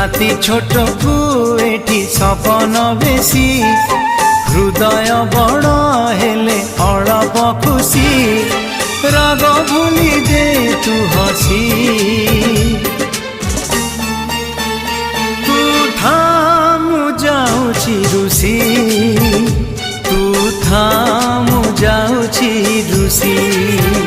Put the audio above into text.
राति छोट को एठी सपन बेसी हृदय बड़ हेले अड़प खुशी राग भूली दे तू हसी तू थामु जाऊची रुसी तू थामु जाऊची रुसी।